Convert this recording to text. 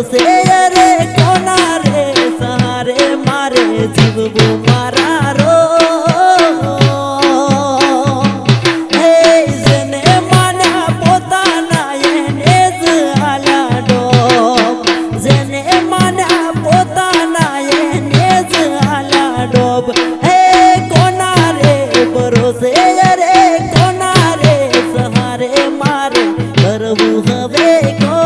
ભરોસે રે કોના રે સહારે મારે જીવવું મારા રો જેને માન્યા પોતાના એને જ હાલ્યા ડોબ જેને માન્યા પોતાના એને જ હાલ્યા ડોબ કોના રે ભરોસે રે કોના રે સહારે મારે કરવું હવે